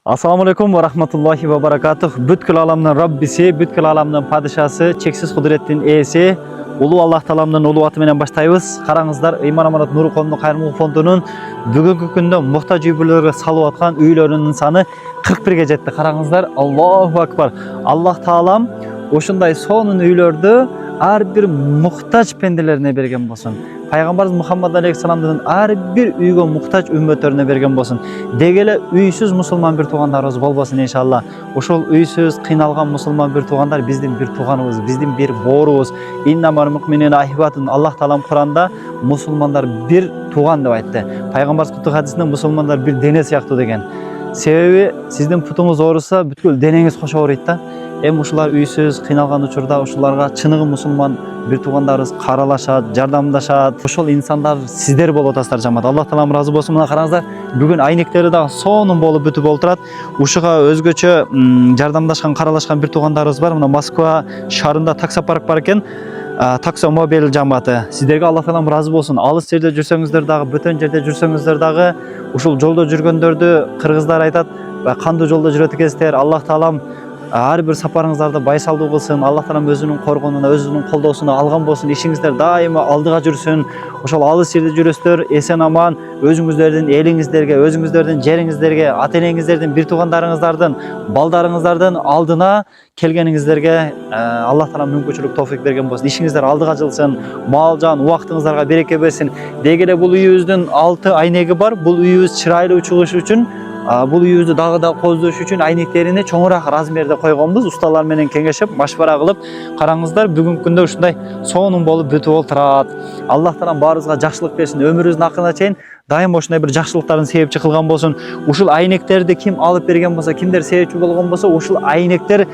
Assalamu alaikum wa rahmatullahi wa barakatuh. Bütkül alamның Rabbisi, bütkül alamның padişası, çeksiz kudretin eesi, Ulu Allah Talamның ulu atı menen baştayбыз. Karаңыздар, Ыйман Аманат Нуру Коомдук Кайрымдуулук фондунун бүгүнкү күндө муктаж үй-бүлөлөргө салып аткан үйлөрүнүн саны 41-ге жетти. Караңыздар, Аллаху акбар. Аллах Таалам ошундай сонун үйлөрдү ар бир муктаж пенделерине берген болсун. Пайгамбарыбыз Мухаммад алейхиссаламдын ар бир үйгө муктаж үммөттөрүнө берген болсун. Деги эле үйсүз мусулман бир туугандарыбыз болбосун иншалла. Ошол үйсүз кыйналган мусулман бир туугандар биздин бир тууганыбыз, биздин бир боорубуз. Иннамал муъминуна ихватун. Аллах Таалам Куранда мусулмандар бир тууган деп айтты. Пайгамбарыбыз куттук хадисинде мусулмандар бир дене сыяктуу деген. Себеби сиздин путуңуз ооруса бүткүл денеңиз кошо ооруйт да. Эми ушулар үйсүз кыйналган учурда ушуларга чыныгы мусулман бир туугандарыбыз каралашат, жардамдашат. Ошол инсандар сиздер болуп атасыздар жамаат. Аллах Таалам ыраазы болсун. Мына караңыздар, бүгүн айнектери дагы сонун болуп бүтүп олтурат. Ушуга өзгөчө жардамдашкан, каралашкан бир туугандарыбыз бар. Мына Москва шаарында таксопарк бар экен. Таксомобиль жамааты. Сиздерге Аллах Таалам ыраазы болсун. Алыс жерде жүрсөңүздөр дагы, бөтөн жерде жүрсөңүздөр дагы, ушул жолдо жүргөндөрдү кыргыздар айтат, кандуу жолдо жүрөт экенсиздер. Аллах Таалам ар бир сапарыңыздарды байсалдуу кылсын. Аллах Таалам өзүнүн коргонуна, өзүнүн колдоосуна алган болсун. Ишиңиздер дайыма алдыга жүрсүн. Ошол алыс жерде жүрөсүздөр, эсен аман өзүңүздөрдүн элиңиздерге, өзүңүздөрдүн жериңиздерге, ата энеңиздердин, бир туугандарыңыздардын, балдарыңыздардын алдына келгениңиздерге Аллах Таалам мүмкүнчүлүк, товфик берген болсун. Ишиңиздер алдыга жылсын, мал жан, убактыңыздарга береке берсин. Деги эле бул үйүбүздүн 6 айнеги бар. Бул үйүбүз чырайлуу чыгыш үчүн, бул үйүбүздү дагы да коздош үчүн айнектерини чоңураак размерде койгонбуз. Усталар менен кеңешип, машвара кылып, караңыздар, бүгүнкү күндө ушундай сонун болуп бүтүп олтурат. Аллах Таалам баарыбызга жакшылык берсин. Өмүрүбүздүн акырына чейин дайыма ушундай бир жакшылыктардын себепчи кылган болсун. Ушул айнектерди ким алып берген болсо, кимдер себепчи болгон болсо, ушул айнектер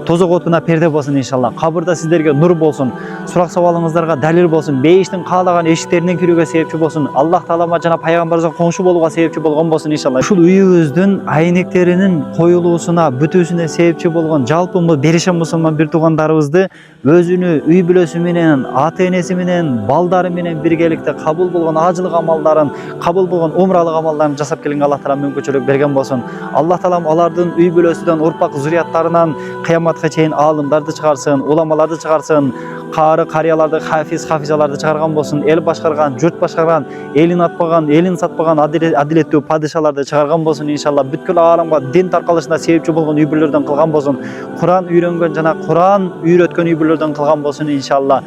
тозок отуна перде болсун иншалла. Кабырда сиздерге нур болсун. Сурак сабалыңыздарга далил болсун. Бейиштин каалаган эшиктеринен кирүүгө себепчи болсун. Аллах Таалама жана пайгамбарыбызга коңшу болууга себепчи болгон болсун иншалла. Ушул үйүбүздүн айнектеринин коюлуусуна, бүтүүсүнө себепчи болгон жалпы беришен мусулман бир туугандарыбызды өзүнү, үй бүлөсү менен, ата энеси менен, балдары менен биргеликте кабыл болгон ажылык амалдарын, кабыл болгон умралык амалдарын жасап келгенге Аллах Таалам мүмкүнчүлүк берген болсун. Аллах Таалам алардын үй бүлөсүнөн, урпак зурияттарынан кыяматка чейин алымдарды чыгарсын, уламаларды чыгарсын, кары карыяларды, хафизаларды чыгарган болсун. Эл башкарган, журт башкарган, элин атпаган, элин сатпаган адилеттүү падышаларды чыгарган болсун иншалла. Бүткүл ааламга дин таркалышына себепчи болгон үй бүлөлөрдөн кылган болсун. Куран үйрөнгөн жана Куран үйрөткөн үй бүлөлөрдөн кылган болсун иншалла.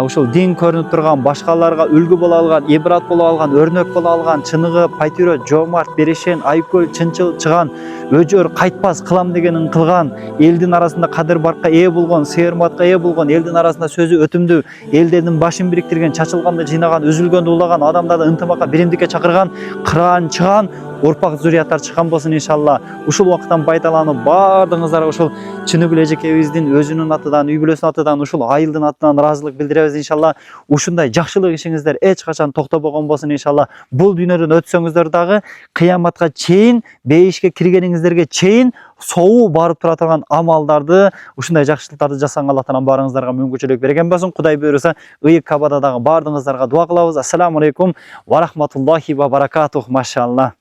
Ушул дин көрүнүп турган, башкаларга үлгү боло алган, ибрат боло алган, өрнөк боло алган, чыныгы, пайтүрө, жомарт, берешен, айкөл, чынчыл, чыган, өжөр, кайтпас, кылам дегенин кылган, элдин арасында кадыр баркка ээ болгон, сый-урматка ээ болгон, элдин арасында сөзү өтүмдүү, элдердин башын бириктирген, чачылганды жыйнаган, үзүлгөндү улаган, адамдарды ынтымакка, биримдикке чакырган, кыран чыган урпак зурияттар чыккан болсун иншалла. Ушул убакыттан пайдаланып баардыгыңыздарга ушул чыныбыл эжекебиздин өзүнүн атынан, үй бүлөсүнүн атынан, ушул айылдын атынан ыраазылык билдиребиз иншалла. Ушундай жакшылык ишиңиздер эч качан токтобогон болсун иншалла. Бул дүйнөдөн өтсөңүздөр дагы кыяматка чейин, бейишке киргениңиздерге чейин соу барып тура турган амалдарды, ушундай жакшылыктарды жасаганга Аллах Таалам баарыңыздарга мүмкүнчүлүк берген болсун. Кудай буйруса, ыйык Кабада дагы баардыгыңыздарга дуа кылабыз. Ассаламу алейкум ва рахматуллахи ва баракатух. Машалла.